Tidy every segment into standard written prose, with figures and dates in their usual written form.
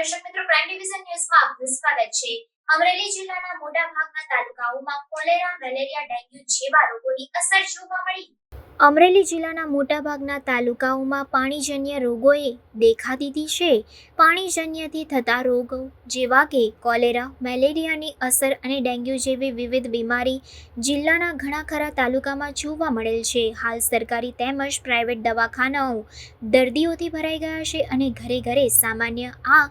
દર્શક મિત્રો, prime division ન્યૂઝમાં આપનું સ્વાગત છે। અમરેલી જિલ્લાના મોટા ભાગના તાલુકાઓમાં કોલેરા, મેલેરિયા, ડેન્ગ્યુ જેવા રોગોની અસર જોવા મળી। અમરેલી જિલ્લાના મોટાભાગના તાલુકાઓમાં પાણીજન્ય રોગોએ દેખા દીધી છે। પાણીજન્યથી થતા રોગો જેવા કે કોલેરા, મેલેરિયાની અસર અને ડેન્ગ્યુ જેવી વિવિધ બીમારી જિલ્લાના ઘણા ખરા તાલુકામાં જોવા મળેલ છે। હાલ સરકારી તેમજ પ્રાઇવેટ દવાખાનાઓ દર્દીઓથી ભરાઈ ગયા છે અને ઘરે ઘરે સામાન્ય આ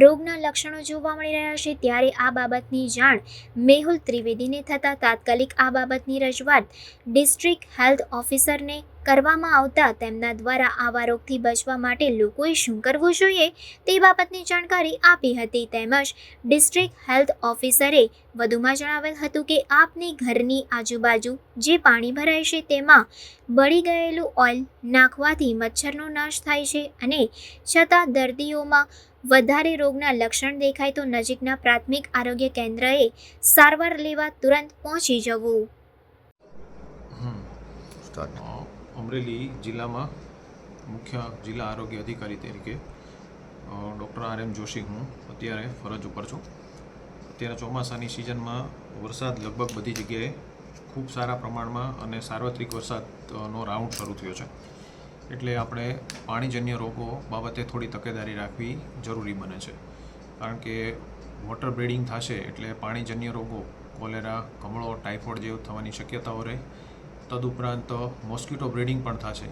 રોગના લક્ષણો જોવા મળી રહ્યા છે। ત્યારે આ બાબતની જાણ મેહુલ ત્રિવેદીને થતાં તાત્કાલિક આ બાબતની રજૂઆત ડિસ્ટ્રિક્ટ હેલ્થ ઓફિસરને કરવામાં આવતા તેમના દ્વારા આવા રોગથી બચવા માટે લોકોએ શું કરવું જોઈએ તે બાબતની જાણકારી આપી હતી। તેમજ ડિસ્ટ્રિક્ટ હેલ્થ ઓફિસરે વધુમાં જણાવેલ હતું કે આપની ઘરની આજુબાજુ જે પાણી ભરાય છે તેમાં બળી ગયેલું ઓઇલ નાખવાથી મચ્છરનો નાશ થાય છે અને છતાં દર્દીઓમાં વધારે રોગના લક્ષણ દેખાય તો નજીકના પ્રાથમિક આરોગ્ય કેન્દ્રએ સારવાર લેવા તુરંત પહોંચી જવું। અમરેલી જિલ્લામાં મુખ્ય જિલ્લા આરોગ્ય અધિકારી તરીકે ડૉક્ટર RM જોશી હું અત્યારે ફરજ ઉપર છું। અત્યારે ચોમાસાની સિઝનમાં વરસાદ લગભગ બધી જગ્યાએ ખૂબ સારા પ્રમાણમાં અને સાર્વત્રિક વરસાદનો રાઉન્ડ શરૂ થયો છે, એટલે આપણે પાણીજન્ય રોગો બાબતે થોડી તકેદારી રાખવી જરૂરી બને છે, કારણ કે વોટર બ્રીડિંગ થશે એટલે પાણીજન્ય રોગો કોલેરા, કમળો, ટાઇફોઇડ જેવું થવાની શક્યતાઓ રહે। તદુપરાંત મોસ્કિટો બ્રીડિંગ પણ થશે,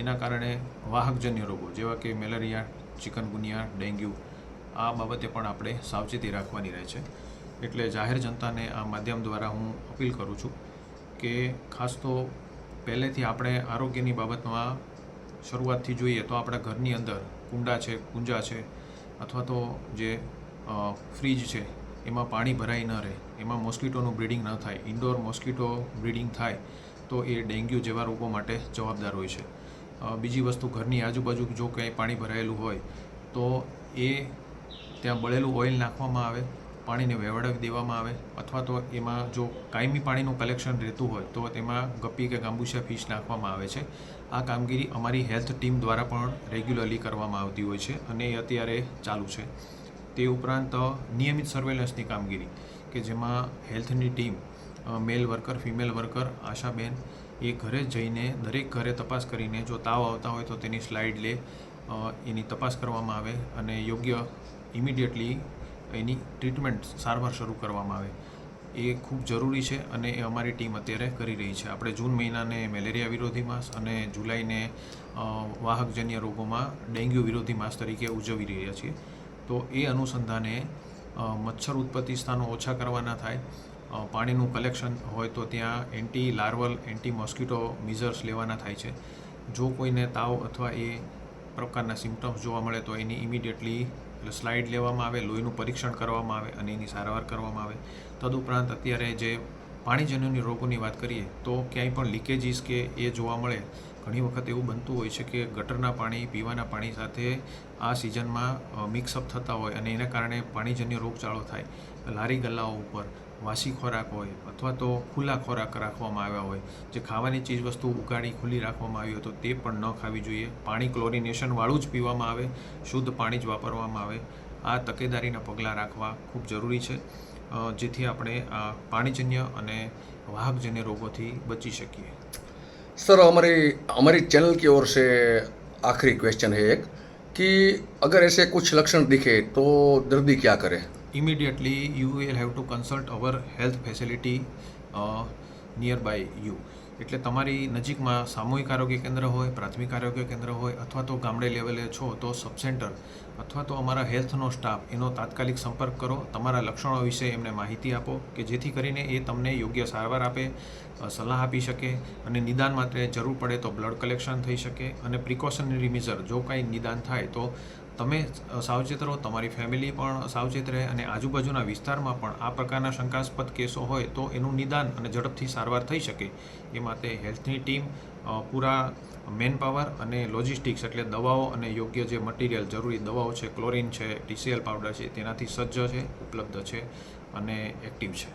એના કારણે વાહકજન્ય રોગો જેવા કે મેલેરિયા, ચિકનગુનિયા, ડેન્ગ્યુ આ બાબતે પણ આપણે સાવચેતી રાખવાની રહે છે। એટલે જાહેર જનતાને આ માધ્યમ દ્વારા હું અપીલ કરું છું કે ખાસ તો પહેલેથી આપણે આરોગ્યની બાબતમાં શરૂઆતથી જોઈએ તો આપણા ઘરની અંદર કુંડા છે, કુંજા છે અથવા તો જે ફ્રીજ છે એમાં પાણી ભરાઈ ન રહે, એમાં મોસ્કિટોનું બ્રીડિંગ ન થાય। ઇન્ડોર મોસ્કિટો બ્રીડિંગ થાય તો એ ડેન્ગ્યુ જેવા રોગો માટે જવાબદાર હોય છે। બીજી વસ્તુ, ઘરની આજુબાજુ જો કંઈ પાણી ભરાયેલું હોય તો એ ત્યાં બળેલું ઓઇલ નાખવામાં આવે, પાણીને વહેવડાવી દેવામાં આવે, અથવા તો એમાં જો કાયમી પાણીનું કલેક્શન રહેતું હોય તો તેમાં ગપ્પી કે ગાંબુસિયા ફિશ નાખવામાં આવે છે। આ કામગીરી અમારી હેલ્થ ટીમ દ્વારા પણ રેગ્યુલરલી કરવામાં આવતી હોય છે અને એ અત્યારે ચાલુ છે। તે ઉપરાંત નિયમિત સર્વેલન્સની કામગીરી કે જેમાં હેલ્થની ટીમ મેલ વર્કર, ફિમેલ વર્કર, આશાબેન એ ઘરે જઈને દરેક ઘરે તપાસ કરીને જો તાવ આવતા હોય તો તેની સ્લાઇડ લે, એની તપાસ કરવામાં આવે અને યોગ્ય ઇમિડિયેટલી એની ટ્રીટમેન્ટ, સારવાર શરૂ કરવામાં આવે, એ ખૂબ જરૂરી છે અને એ અમારી ટીમ અત્યારે કરી રહી છે। આપણે જૂન મહિનાને મેલેરિયા વિરોધી માસ અને જુલાઈને વાહકજન્ય રોગોમાં ડેન્ગ્યુ વિરોધી માસ તરીકે ઉજવી રહ્યા છીએ। તો એ અનુસંધાને મચ્છર ઉત્પત્તિ સ્થાનો ઓછા કરવાના થાય, પાણીનું કલેક્શન હોય તો ત્યાં એન્ટી લાર્વલ, એન્ટી મોસ્કિટો મિઝર્સ લેવાના થાય છે। જો કોઈને તાવ અથવા એ પ્રકારના સિમ્ટમ્સ જોવા મળે તો એની ઇમિડિયેટલી સ્લાઇડ લેવામાં આવે, લોહીનું પરીક્ષણ કરવામાં આવે અને એની સારવાર કરવામાં આવે। તદુપરાંત અત્યારે જે પાણીજન્ય રોગોની વાત કરીએ તો ક્યાંય પણ લીકેજીસ કે એ જોવા મળે, ઘણી વખત એવું બનતું હોય છે કે ગટરના પાણી પીવાના પાણી સાથે આ સિઝનમાં મિક્સઅપ થતા હોય અને એના કારણે પાણીજન્ય રોગચાળો થાય। લારી ગલ્લાઓ ઉપર વાસી ખોરાક હોય અથવા તો ખુલ્લા ખોરાક રાખવામાં આવ્યા હોય, જે ખાવાની ચીજવસ્તુ ઉગાડી ખુલ્લી રાખવામાં આવી હોય તો તે પણ ન ખાવી જોઈએ। પાણી ક્લોરિનેશનવાળું જ પીવામાં આવે, શુદ્ધ પાણી જ વાપરવામાં આવે। આ તકેદારીના પગલાં રાખવા ખૂબ જરૂરી છે, જેથી આપણે આ પાણીજન્ય અને वाहकजन्य रोगों थी बची सकिए। सर, हमारी चैनल की ओर से आखिरी क्वेश्चन है एक कि अगर ऐसे कुछ लक्षण दिखे तो दर्दी क्या करे? Immediately you will have to consult our health facility nearby you। એટલે તમારી નજીકમાં સામૂહિક આરોગ્ય કેન્દ્ર હોય, પ્રાથમિક આરોગ્ય કેન્દ્ર હોય અથવા તો ગામડે લેવલે છો તો સબ સેન્ટર અથવા તો અમારા હેલ્થનો સ્ટાફ એનો તાત્કાલિક સંપર્ક કરો। તમારા લક્ષણો વિશે એમને માહિતી આપો કે જેથી કરીને એ તમને યોગ્ય સારવાર આપે, સલાહ આપી શકે અને નિદાન માટે જરૂર પડે તો બ્લડ કલેક્શન થઈ શકે અને પ્રિકોશનરી મેઝર જો કાંઈ નિદાન થાય તો તમે સાવચેત રહો, તમારી ફેમિલી પણ સાવચેત રહે અને આજુબાજુના વિસ્તારમાં પણ આ પ્રકારના શંકાસ્પદ કેસો હોય તો એનું નિદાન અને ઝડપથી સારવાર થઈ શકે એ માટે હેલ્થની ટીમ પૂરા મેન પાવર અને લોજિસ્ટિક્સ એટલે દવાઓ અને યોગ્ય જે મટીરિયલ જરૂરી દવાઓ છે, ક્લોરિન છે, TCL પાવડર છે, તેનાથી સજ્જ છે, ઉપલબ્ધ છે અને એક્ટિવ છે।